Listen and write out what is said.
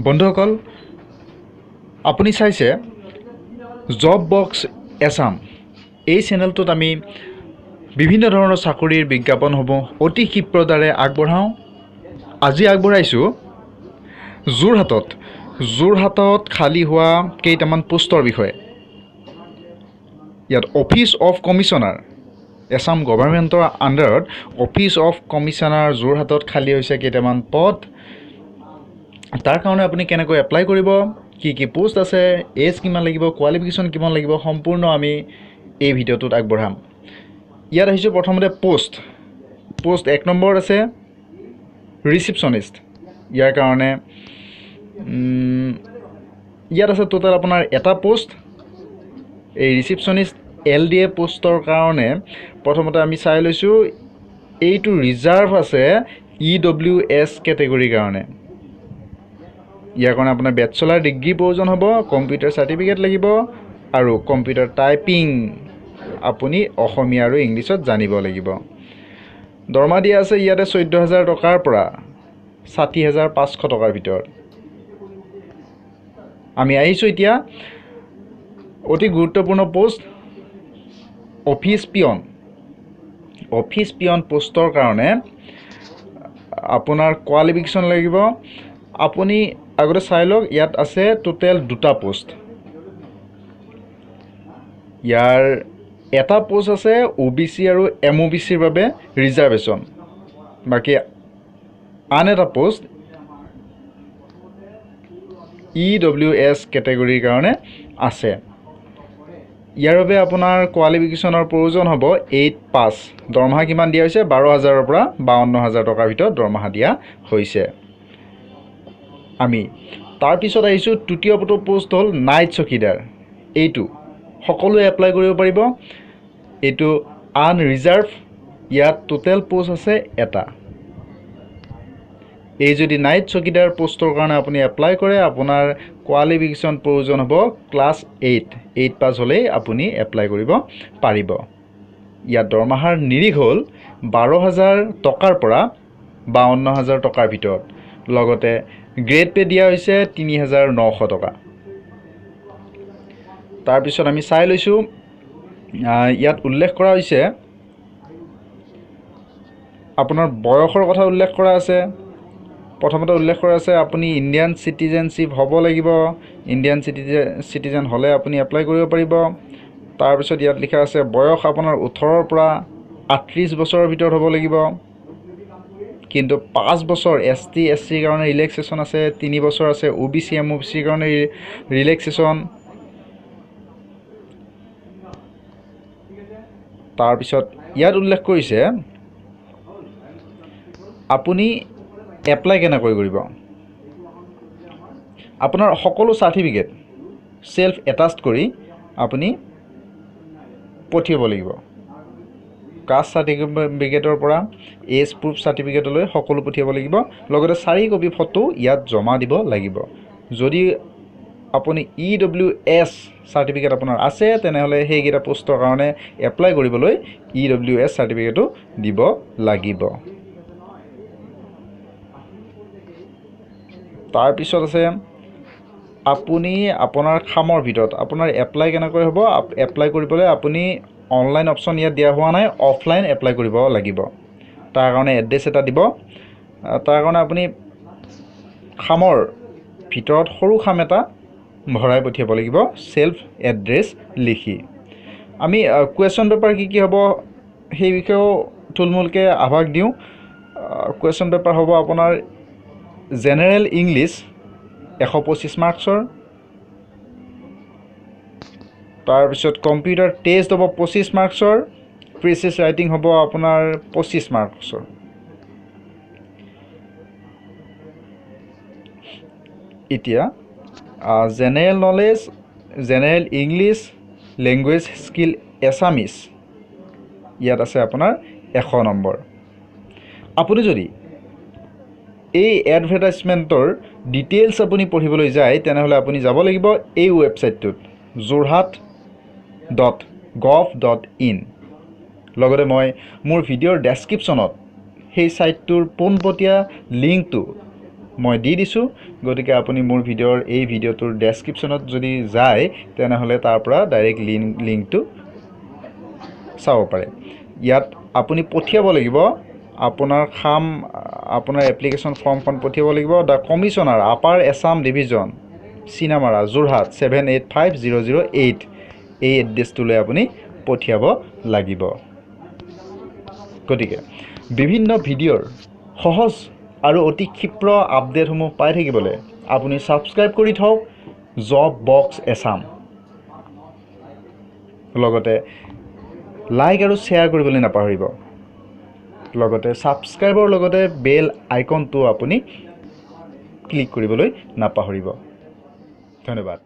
বন্ধুসকল আপুনি চাইছে জব বক্স এছাম এই চেনেলটোত আমি বিভিন্ন ধৰণৰ চাকৰিৰ বিজ্ঞাপনসমূহ অতি ক্ষিপ্ৰতাৰে আগবঢ়াওঁ। আজি আগবঢ়াইছোঁ যোৰহাটত খালী হোৱা কেইটামান পোষ্টৰ বিষয়ে। ইয়াত অফিচ অফ কমিশ্যনাৰ এছাম গভৰ্ণমেণ্টৰ আণ্ডাৰত অফিচ অফ কমিশ্যনাৰ যোৰহাটত খালী হৈছে কেইটামান পদ। তাৰ কাৰণে আপুনি কেনেকৈ এপ্লাই কৰিব, কি পোষ্ট আছে, এজ কিমান লাগিব, কোৱালিফিকেশ্যন কিমান লাগিব, সম্পূৰ্ণ আমি এই ভিডিঅ'টোত আগবঢ়াম। ইয়াত আহিছোঁ প্ৰথমতে পোষ্ট 1 নম্বৰত আছে ৰিচিপশ্যনিষ্ট। ইয়াৰ কাৰণে ইয়াত আছে টোটেল আপোনাৰ এটা পোষ্ট। এই ৰিচিপশ্যনিষ্ট LDA পোষ্টৰ কাৰণে প্ৰথমতে আমি চাই লৈছোঁ এইটো ৰিজাৰ্ভ আছে EWS কেটেগৰীৰ কাৰণে। ইয়াৰ কাৰণে আপোনাৰ বেচেলাৰ ডিগ্ৰী প্ৰয়োজন হ'ব, কম্পিউটাৰ চাৰ্টিফিকেট লাগিব আৰু কম্পিউটাৰ টাইপিং আপুনি অসমীয়া আৰু ইংলিছত জানিব লাগিব। দৰমহা দিয়া আছে ইয়াতে 14,000 টকাৰ পৰা 60,500 টকাৰ ভিতৰত। আমি আহিছোঁ এতিয়া অতি গুৰুত্বপূৰ্ণ পোষ্ট অফিচ পিয়ন পোষ্টৰ কাৰণে আপোনাৰ কোৱালিফিকেশ্যন লাগিব। আপুনি আগতে চাই লওক, ইয়াত আছে টোটেল 2টা পোষ্ট। ইয়াৰ এটা পোষ্ট আছে OBC আৰু MOBCৰ বাবে ৰিজাৰ্ভেশ্যন, বাকী আন এটা পোষ্ট EWS কেটেগৰীৰ কাৰণে আছে। ইয়াৰ বাবে আপোনাৰ কোৱালিফিকেশ্যনৰ প্ৰয়োজন হ'ব 8 পাছ। দৰমহা কিমান দিয়া হৈছে? 12,000ৰ পৰা 52,000 টকাৰ ভিতৰত দৰমহা দিয়া হৈছে। আমি তাৰপিছত আহিছোঁ তৃতীয়টো পোষ্ট হ'ল নাইট চকীদাৰ। এইটো সকলোৱে এপ্লাই কৰিব পাৰিব, এইটো আনৰিজাৰ্ভ। ইয়াত টোটেল পোষ্ট আছে এটা। এই যদি নাইট চকীদাৰ পোষ্টৰ কাৰণে আপুনি এপ্লাই কৰে, আপোনাৰ কোৱালিফিকেশ্যন প্ৰয়োজন হ'ব ক্লাছ 8 পাছ হ'লেই আপুনি এপ্লাই কৰিব পাৰিব। ইয়াত দৰমহাৰ নিৰিখ হ'ল 12,000 টকাৰ পৰা 52,000 টকাৰ ভিতৰত। লগতে গ্ৰেড পে' দিয়া হৈছে 3,900 টকা। তাৰপিছত আমি চাই লৈছোঁ, ইয়াত উল্লেখ কৰা হৈছে আপোনাৰ বয়সৰ কথা উল্লেখ কৰা আছে। প্ৰথমতে উল্লেখ কৰা আছে আপুনি ইণ্ডিয়ান চিটিজেনশ্বিপ হ'ব লাগিব। ইণ্ডিয়ান চিটিজেন হ'লে আপুনি এপ্লাই কৰিব পাৰিব। তাৰপিছত ইয়াত লিখা আছে বয়স আপোনাৰ 18ৰ পৰা 38 বছৰৰ ভিতৰত হ'ব লাগিব। কিন্তু 5 বছৰ ST SCৰ কাৰণে ৰিলেক্সেশ্যন আছে, 3 বছৰ আছে OBC MOBCৰ কাৰণে ৰিলেক্সেশ্যন। তাৰপিছত ইয়াত উল্লেখ কৰিছে আপুনি এপ্লাই কেনেকৈ কৰিব। আপোনাৰ সকলো চাৰ্টিফিকেট সেলফ এটাচড কৰি আপুনি পঠিয়াব লাগিব। কাষ্ট চাৰ্টিফিকেটৰ পৰা এজ প্ৰুফ চাৰ্টিফিকেটলৈ সকলো পঠিয়াব লাগিব। লগতে 4 কপি ফটো ইয়াত জমা দিব লাগিব। যদি আপুনি EWS চাৰ্টিফিকেট আপোনাৰ আছে, তেনেহ'লে সেইকেইটা পোষ্টৰ কাৰণে এপ্লাই কৰিবলৈ EWS চাৰ্টিফিকেটো দিব লাগিব। তাৰপিছত আছে আপুনি আপোনাৰ খামৰ ভিতৰত আপোনাৰ এপ্লাই কেনেকৈ হ'ব। এপ্লাই কৰিবলৈ আপুনি অনলাইন অপশ্যন ইয়াত দিয়া হোৱা নাই, অফলাইন এপ্লাই কৰিব লাগিব। তাৰ কাৰণে এড্ৰেছ এটা দিব। তাৰ কাৰণে আপুনি খামৰ ভিতৰত সৰু খাম এটা ভৰাই পঠিয়াব লাগিব, সেলফ এড্ৰেছ লিখি। আমি কুৱেশ্যন পেপাৰ কি হ'ব সেই বিষয়েও থুলমূলকৈ আভাস দিওঁ। কুৱেশ্যন পেপাৰ হ'ব আপোনাৰ জেনেৰেল ইংলিছ 125 মাৰ্কছৰ। তাৰপিছত কম্পিউটাৰ টেষ্ট হ'ব 25 মাৰ্কছৰ। প্ৰিচিজ ৰাইটিং হ'ব আপোনাৰ 25 মাৰ্কছৰ। এতিয়া general knowledge, general English, language skill Assamese, ইয়াত আছে আপোনাৰ 100 নম্বৰ। আপুনি যদি এই এডভাৰটাইজমেণ্টৰ ডিটেইলছ আপুনি পঢ়িবলৈ যায়, তেনেহ'লে আপুনি যাব লাগিব এই ৱেবছাইটটোত jorhat.gov.in। লগতে মই মোৰ ভিডিঅ'ৰ ডেছক্ৰিপশ্যনত সেই ছাইটটোৰ পোনপটীয়া লিংকটো মই দি দিছোঁ। গতিকে আপুনি মোৰ ভিডিঅ'ৰ এই ভিডিঅ'টোৰ ডেছক্ৰিপশ্যনত যদি যায় তেনেহ'লে তাৰ পৰা ডাইৰেক্ট লিংকটো চাব পাৰে। ইয়াত আপুনি পঠিয়াব লাগিব আপোনাৰ আপোনাৰ এপ্লিকেশ্যন ফৰ্মখন পঠিয়াব লাগিব the commissioner upper Assam division Cinnamara Jorhat 785008 এই এড্ৰেছটোলৈ আপুনি পঠিয়াব লাগিব। গতিকে বিভিন্ন ভিডিঅ'ৰ সহজ আৰু অতি ক্ষীপ্ৰ আপডেটসমূহ পাই থাকিবলৈ আপুনি ছাবস্ক্ৰাইব কৰি থওক জব বক্স এছাম। লগতে লাইক আৰু শ্বেয়াৰ কৰিবলৈ নাপাহৰিব। লগতে ছাবস্ক্ৰাইবৰ লগতে বেল আইকনটো আপুনি ক্লিক কৰিবলৈ নাপাহৰিব। ধন্যবাদ।